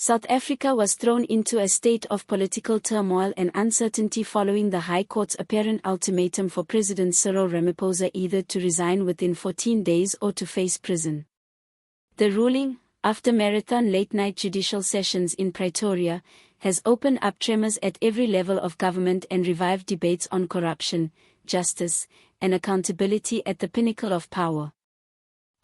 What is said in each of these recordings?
South Africa was thrown into a state of political turmoil and uncertainty following the High Court's apparent ultimatum for President Cyril Ramaphosa either to resign within 14 days or to face prison. The ruling, after marathon late-night judicial sessions in Pretoria, has opened up tremors at every level of government and revived debates on corruption, justice, and accountability at the pinnacle of power.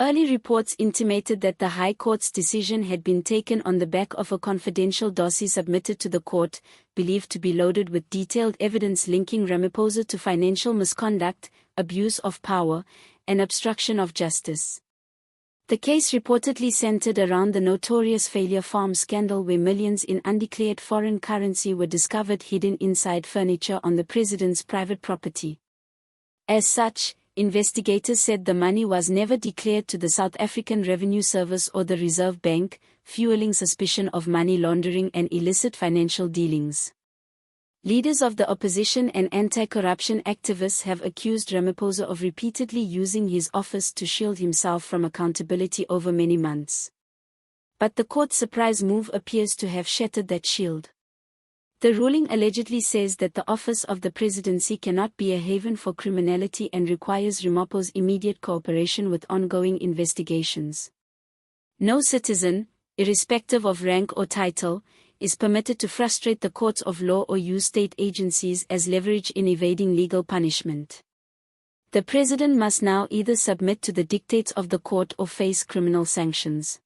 Early reports intimated that the High Court's decision had been taken on the back of a confidential dossier submitted to the court, believed to be loaded with detailed evidence linking Ramaphosa to financial misconduct, abuse of power, and obstruction of justice. The case reportedly centered around the notorious failure farm scandal where millions in undeclared foreign currency were discovered hidden inside furniture on the president's private property. As such, investigators said the money was never declared to the South African Revenue Service or the Reserve Bank, fueling suspicion of money laundering and illicit financial dealings. Leaders of the opposition and anti-corruption activists have accused Ramaphosa of repeatedly using his office to shield himself from accountability over many months. But the court's surprise move appears to have shattered that shield. The ruling allegedly says that the office of the presidency cannot be a haven for criminality and requires Ramaphosa's immediate cooperation with ongoing investigations. No citizen, irrespective of rank or title, is permitted to frustrate the courts of law or use state agencies as leverage in evading legal punishment. The president must now either submit to the dictates of the court or face criminal sanctions.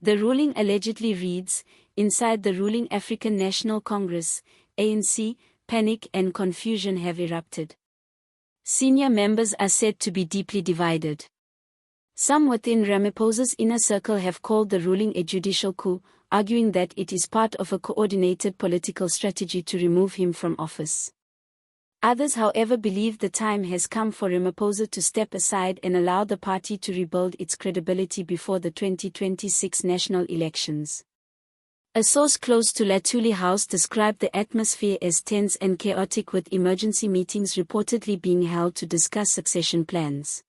The ruling allegedly reads, inside the ruling African National Congress, ANC, panic and confusion have erupted. Senior members are said to be deeply divided. Some within Ramaphosa's inner circle have called the ruling a judicial coup, arguing that it is part of a coordinated political strategy to remove him from office. Others, however, believe the time has come for Ramaphosa to step aside and allow the party to rebuild its credibility before the 2026 national elections. A source close to Latuli House described the atmosphere as tense and chaotic, with emergency meetings reportedly being held to discuss succession plans.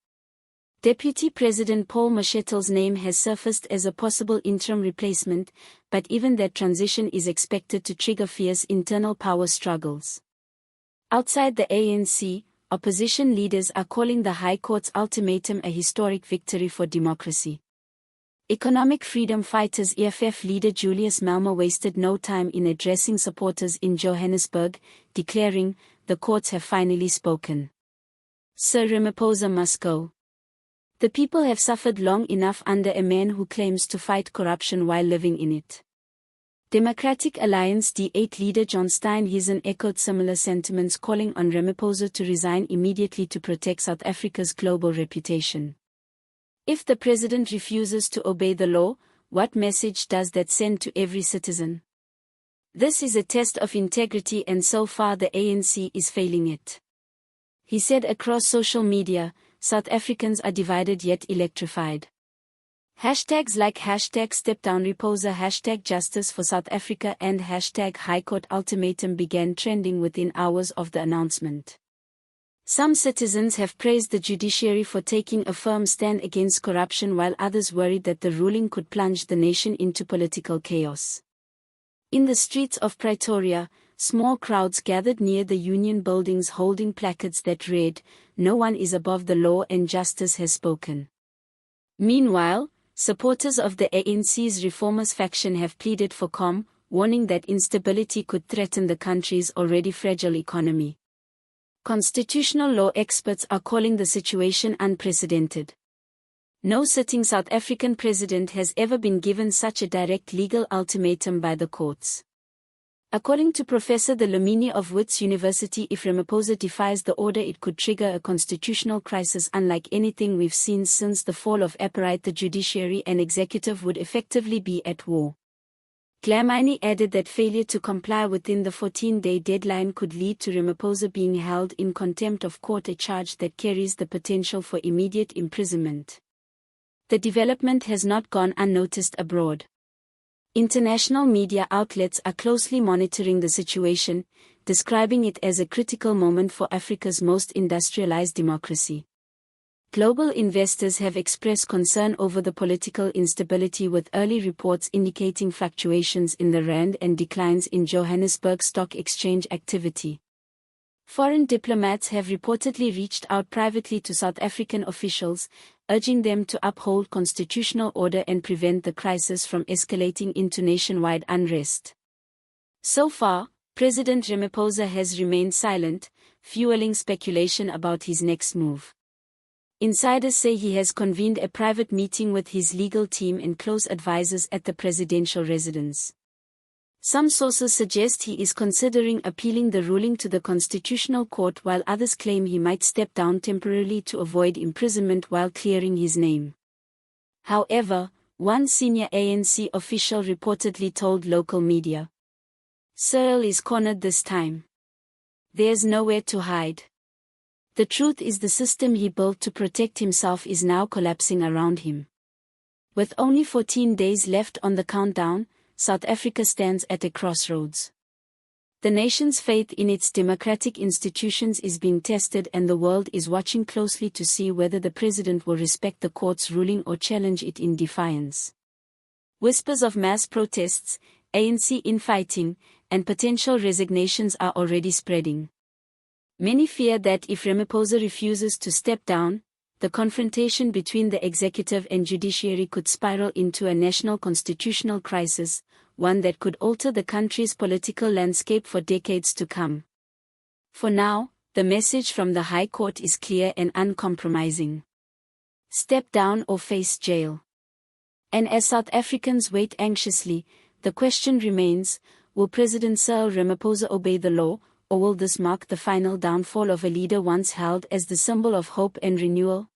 Deputy President Paul Mashatle's name has surfaced as a possible interim replacement, but even that transition is expected to trigger fierce internal power struggles. Outside the ANC, opposition leaders are calling the High Court's ultimatum a historic victory for democracy. Economic freedom fighters EFF leader Julius Malema wasted no time in addressing supporters in Johannesburg, declaring, "The courts have finally spoken. Sir Ramaphosa must go. The people have suffered long enough under a man who claims to fight corruption while living in it." Democratic Alliance D8 leader John Steenhuisen echoed similar sentiments, calling on Ramaphosa to resign immediately to protect South Africa's global reputation. If the president refuses to obey the law, what message does that send to every citizen? This is a test of integrity, and so far the ANC is failing it. He said across social media, South Africans are divided yet electrified. Hashtags like #StepDownRamaphosa, #Justice for South Africa and #High Court Ultimatum began trending within hours of the announcement. Some citizens have praised the judiciary for taking a firm stand against corruption, while others worried that the ruling could plunge the nation into political chaos. In the streets of Pretoria, small crowds gathered near the union buildings holding placards that read, "No one is above the law and justice has spoken." Meanwhile, supporters of the ANC's reformist faction have pleaded for calm, warning that instability could threaten the country's already fragile economy. Constitutional law experts are calling the situation unprecedented. No sitting South African president has ever been given such a direct legal ultimatum by the courts. According to Professor Dlamini of Wits University, if Ramaphosa defies the order, it could trigger a constitutional crisis unlike anything we've seen since the fall of apartheid. The judiciary and executive would effectively be at war. Dlamini added that failure to comply within the 14-day deadline could lead to Ramaphosa being held in contempt of court, a charge that carries the potential for immediate imprisonment. The development has not gone unnoticed abroad. International media outlets are closely monitoring the situation, describing it as a critical moment for Africa's most industrialized democracy. Global investors have expressed concern over the political instability, with early reports indicating fluctuations in the rand and declines in Johannesburg stock exchange activity. Foreign diplomats have reportedly reached out privately to South African officials, urging them to uphold constitutional order and prevent the crisis from escalating into nationwide unrest. So far, President Ramaphosa has remained silent, fueling speculation about his next move. Insiders say he has convened a private meeting with his legal team and close advisors at the presidential residence. Some sources suggest he is considering appealing the ruling to the Constitutional Court, while others claim he might step down temporarily to avoid imprisonment while clearing his name. However, one senior ANC official reportedly told local media, "Cyril is cornered this time. There's nowhere to hide. The truth is the system he built to protect himself is now collapsing around him." With only 14 days left on the countdown, South Africa stands at a crossroads. The nation's faith in its democratic institutions is being tested, and the world is watching closely to see whether the president will respect the court's ruling or challenge it in defiance. Whispers of mass protests, ANC infighting, and potential resignations are already spreading. Many fear that if Ramaphosa refuses to step down, the confrontation between the executive and judiciary could spiral into a national constitutional crisis, one that could alter the country's political landscape for decades to come. For now, the message from the High Court is clear and uncompromising. Step down or face jail. And as South Africans wait anxiously, the question remains, will President Cyril Ramaphosa obey the law, or will this mark the final downfall of a leader once held as the symbol of hope and renewal?